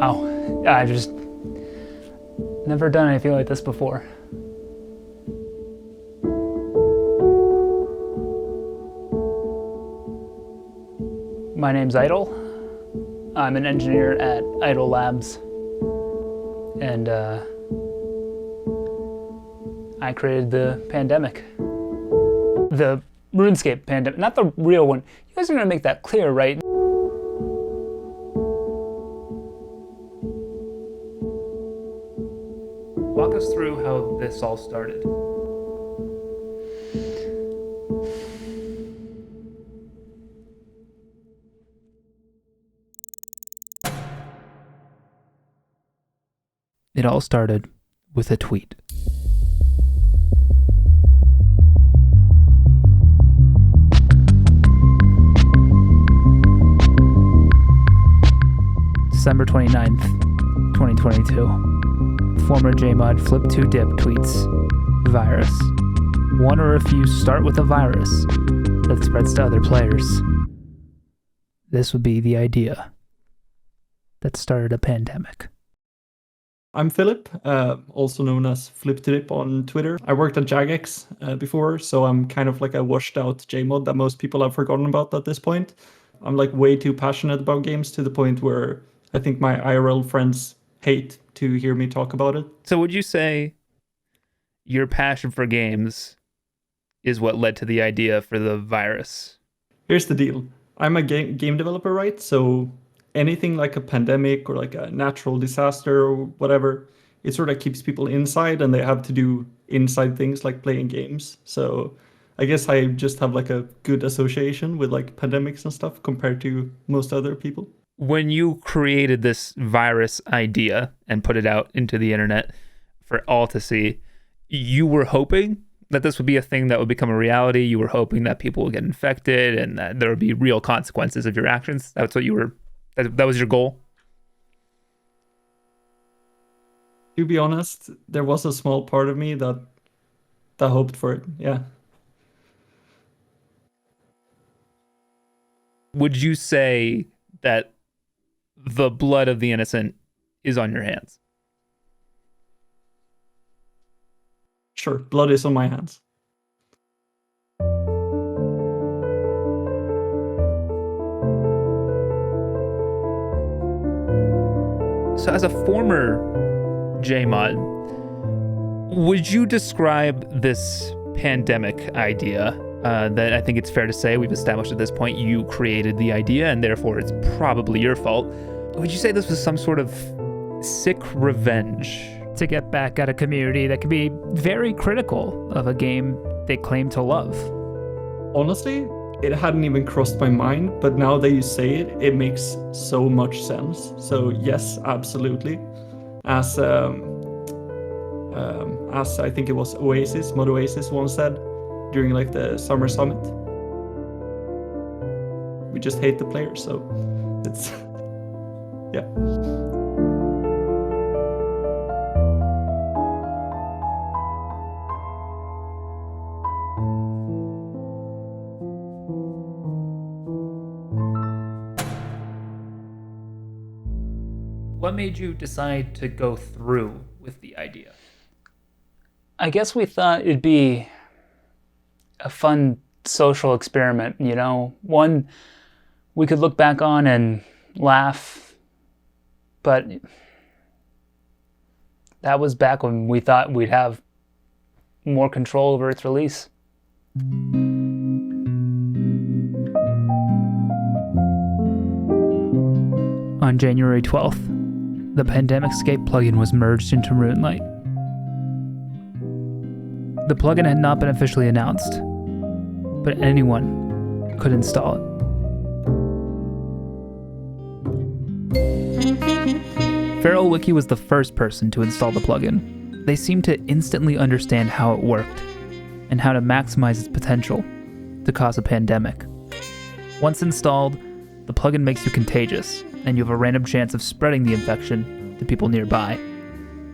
Wow, I've just never done anything like this before. My name's Idle. I'm an engineer at Idle Labs, and I created the pandemic. The RuneScape pandemic, not the real one. You guys are gonna make that clear, right? Walk us through how this all started. It all started with a tweet. December 29th, 2022. Former JMod Flip2Dip tweets, virus. One or a few start with a virus that spreads to other players. This would be the idea that started a pandemic. I'm Philip, also known as Flip2Dip on Twitter. I worked at Jagex before, so I'm kind of like a washed out JMod that most people have forgotten about at this point. I'm like way too passionate about games to the point where I think my IRL friends hate to hear me talk about it. So would you say your passion for games is what led to the idea for the virus? Here's the deal. I'm a game developer, right? So anything like a pandemic or like a natural disaster or whatever, it sort of keeps people inside and they have to do inside things like playing games. So I guess I just have like a good association with like pandemics and stuff compared to most other people. When you created this virus idea and put it out into the internet for all to see, you were hoping that this would be a thing that would become a reality. You were hoping that people would get infected and that there would be real consequences of your actions. That's what you were, that was your goal? To be honest, there was a small part of me that hoped for it, yeah. Would you say that the blood of the innocent is on your hands? Sure, blood is on my hands. So as a former JMod, would you describe this pandemic idea that I think it's fair to say we've established at this point you created the idea and therefore it's probably your fault. Would you say this was some sort of sick revenge To get back at a community that can be very critical of a game they claim to love? Honestly, it hadn't even crossed my mind, but now that you say it, it makes so much sense. So yes, absolutely. As I think it was Mod Oasis once said during like the summer summit, we just hate the players, so it's yeah. What made you decide to go through with the idea? I guess we thought it'd be a fun social experiment, you know? One we could look back on and laugh, but that was back when we thought we'd have more control over its release. On January 12th, the Pandemicscape plugin was merged into RuneLite. The plugin had not been officially announced, but anyone could install it. Feral Wiki was the first person to install the plugin. They seemed to instantly understand how it worked and how to maximize its potential to cause a pandemic. Once installed, the plugin makes you contagious, and you have a random chance of spreading the infection to people nearby.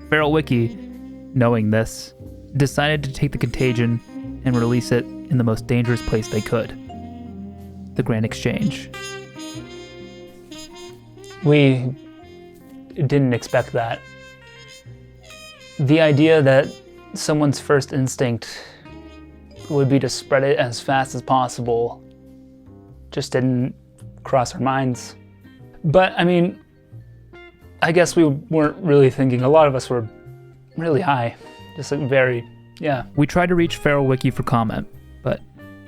Feral Wiki, knowing this, decided to take the contagion and release it in the most dangerous place they could, the Grand Exchange. We didn't expect that. The idea that someone's first instinct would be to spread it as fast as possible just didn't cross our minds. But I mean, I guess we weren't really thinking. A lot of us were really high, just like very, yeah. We tried to reach Feral Wiki for comment, but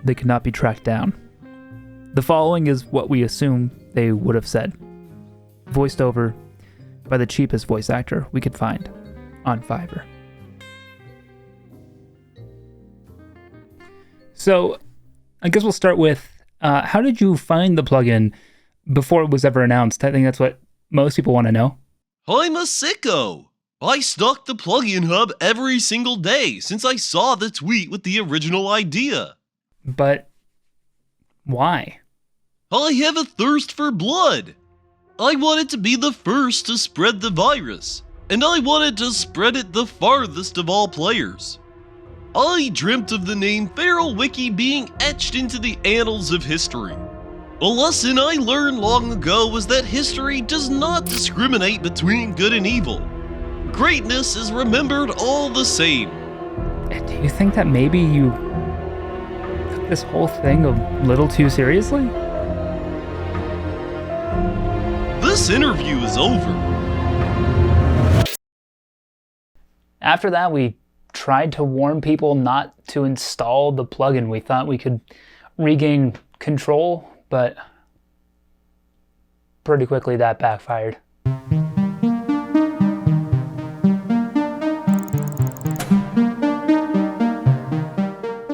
they could not be tracked down. The following is what we assume they would have said, voiced over by the cheapest voice actor we could find on Fiverr. So, I guess we'll start with, how did you find the plugin before it was ever announced? I think that's what most people want to know. I'm a sicko. I stalk the plugin hub every single day since I saw the tweet with the original idea. But why? I have a thirst for blood. I wanted to be the first to spread the virus, and I wanted to spread it the farthest of all players. I dreamt of the name Feral Wiki being etched into the annals of history. A lesson I learned long ago was that history does not discriminate between good and evil. Greatness is remembered all the same. Do you think that maybe you took this whole thing a little too seriously? This interview is over. After that, we tried to warn people not to install the plugin. We thought we could regain control, but pretty quickly that backfired.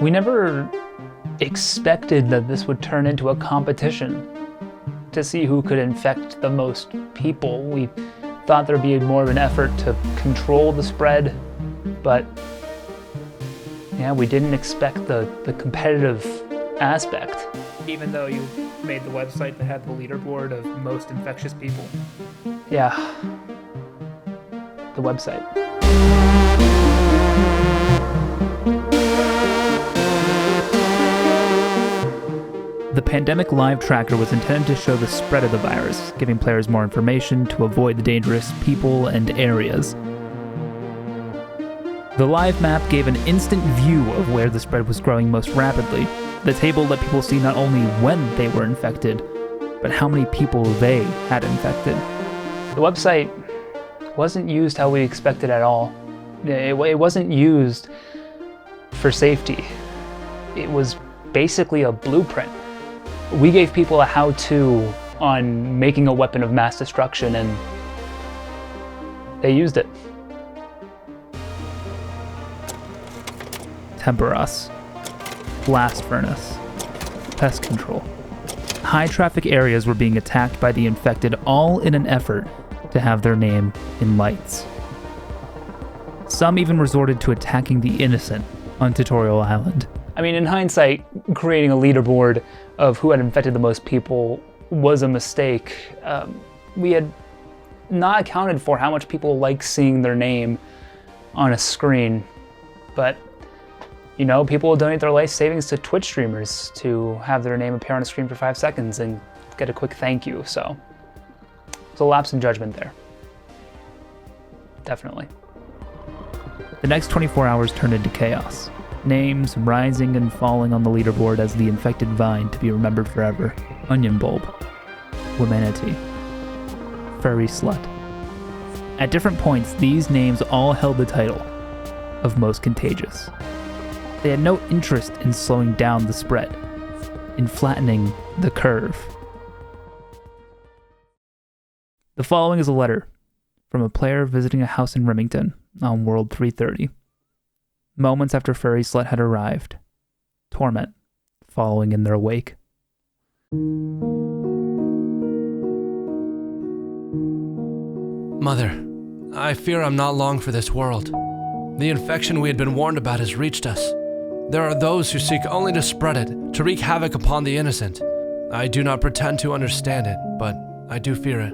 We never expected that this would turn into a competition to see who could infect the most people. We thought there'd be more of an effort to control the spread, but yeah, we didn't expect the competitive aspect. Even though you made the website that had the leaderboard of most infectious people. Yeah, the website. The Pandemic Live Tracker was intended to show the spread of the virus, giving players more information to avoid the dangerous people and areas. The live map gave an instant view of where the spread was growing most rapidly. The table let people see not only when they were infected, but how many people they had infected. The website wasn't used how we expected at all. It wasn't used for safety. It was basically a blueprint. We gave people a how-to on making a weapon of mass destruction, and they used it. Temperas, blast furnace, pest control. High traffic areas were being attacked by the infected, all in an effort to have their name in lights. Some even resorted to attacking the innocent on Tutorial Island. I mean, in hindsight, creating a leaderboard of who had infected the most people was a mistake. We had not accounted for how much people like seeing their name on a screen, but you know, people will donate their life savings to Twitch streamers to have their name appear on a screen for 5 seconds and get a quick thank you, so it's a lapse in judgment there. Definitely. The next 24 hours turned into chaos. Names rising and falling on the leaderboard as the infected vine to be remembered forever. Onion Bulb, Womanity, Furry Slut. At different points, these names all held the title of most contagious. They had no interest in slowing down the spread, in flattening the curve. The following is a letter from a player visiting a house in Remington on World 330. Moments after Furry Slut had arrived, torment following in their wake. Mother, I fear I'm not long for this world. The infection we had been warned about has reached us. There are those who seek only to spread it, to wreak havoc upon the innocent. I do not pretend to understand it, but I do fear it.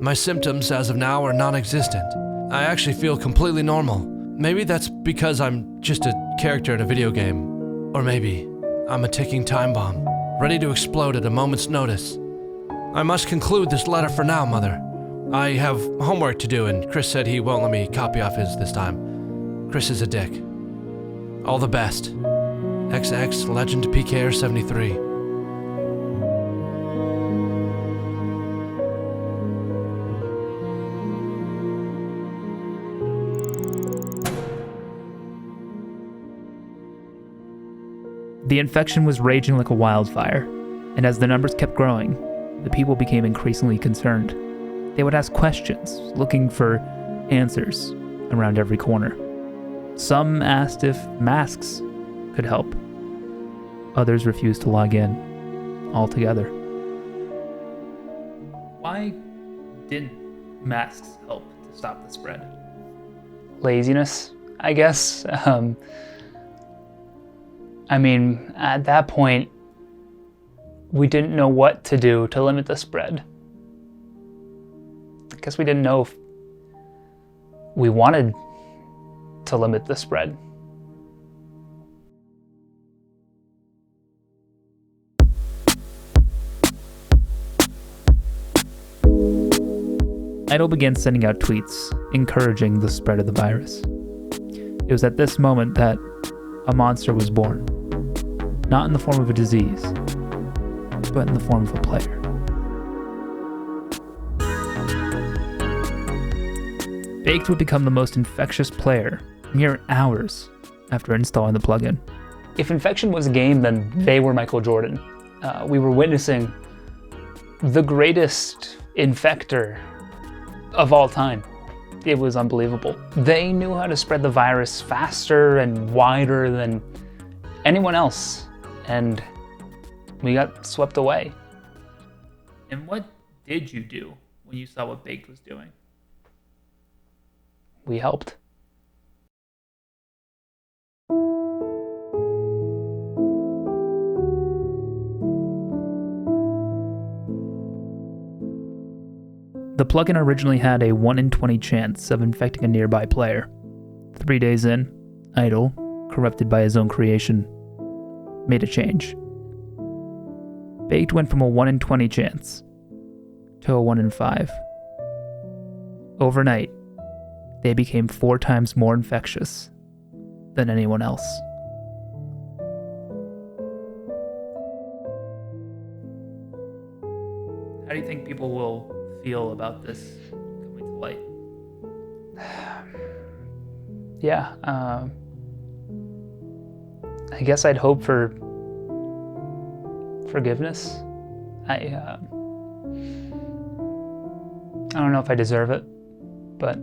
My symptoms as of now are non-existent. I actually feel completely normal. Maybe that's because I'm just a character in a video game. Or maybe I'm a ticking time bomb, ready to explode at a moment's notice. I must conclude this letter for now, Mother. I have homework to do, and Chris said he won't let me copy off his this time. Chris is a dick. All the best. XX Legend PKR 73. The infection was raging like a wildfire, and as the numbers kept growing, the people became increasingly concerned. They would ask questions, looking for answers around every corner. Some asked if masks could help. Others refused to log in altogether. Why didn't masks help to stop the spread? Laziness, I guess. I mean, at that point, we didn't know what to do to limit the spread. I guess we didn't know if we wanted to limit the spread. Idle began sending out tweets encouraging the spread of the virus. It was at this moment that a monster was born. Not in the form of a disease, but in the form of a player. Baked would become the most infectious player mere hours after installing the plugin. If infection was a game, then they were Michael Jordan. We were witnessing the greatest infector of all time. It was unbelievable. They knew how to spread the virus faster and wider than anyone else, and we got swept away. And what did you do when you saw what Baked was doing? We helped. The plugin originally had a 1 in 20 chance of infecting a nearby player. 3 days in, Idle, corrupted by his own creation, made a change. Baked went from a 1 in 20 chance to a 1 in 5. Overnight, they became 4 times more infectious than anyone else. How do you think people will feel about this coming to light? Yeah, I guess I'd hope for forgiveness. I don't know if I deserve it, but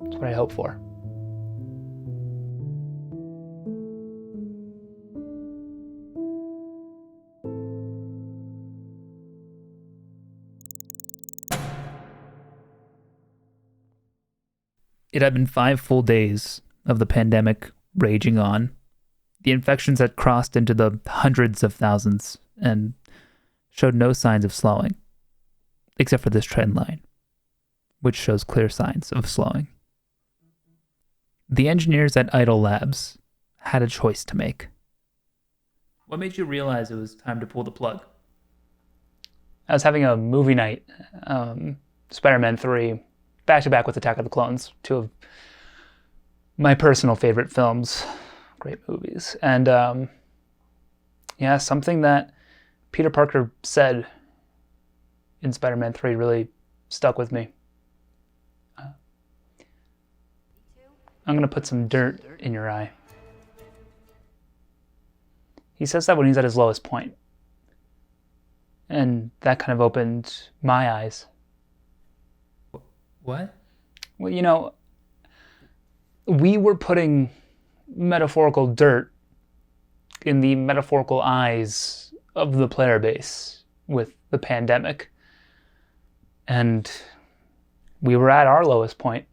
it's what I hope for. It had been 5 full days of the pandemic raging on. The infections had crossed into the hundreds of thousands and showed no signs of slowing, except for this trend line, which shows clear signs of slowing. The engineers at Idle Labs had a choice to make. What made you realize it was time to pull the plug? I was having a movie night, Spider-Man 3, back-to-back with Attack of the Clones, 2 of my personal favorite films. Great movies. And something that Peter Parker said in Spider-Man 3 really stuck with me. I'm going to put some dirt in your eye. He says that when he's at his lowest point. And that kind of opened my eyes. What? Well, we were putting metaphorical dirt in the metaphorical eyes of the player base with the pandemic. And we were at our lowest point.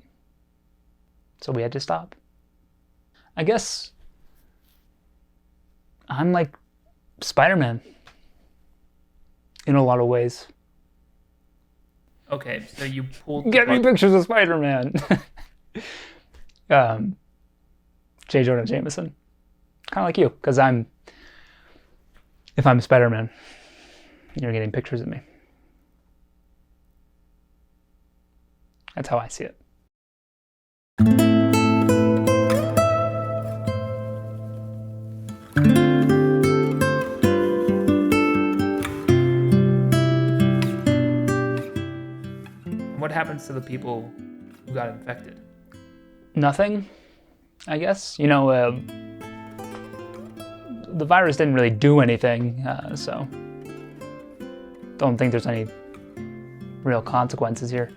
So we had to stop. I guess I'm like Spider-Man in a lot of ways. Okay, so you pulled... Get me pictures of Spider-Man. J. Jonah Jameson. Kind of like you, because if I'm Spider-Man, you're getting pictures of me. That's how I see it. What happens to the people who got infected? Nothing, I guess. You know, the virus didn't really do anything, so don't think there's any real consequences here.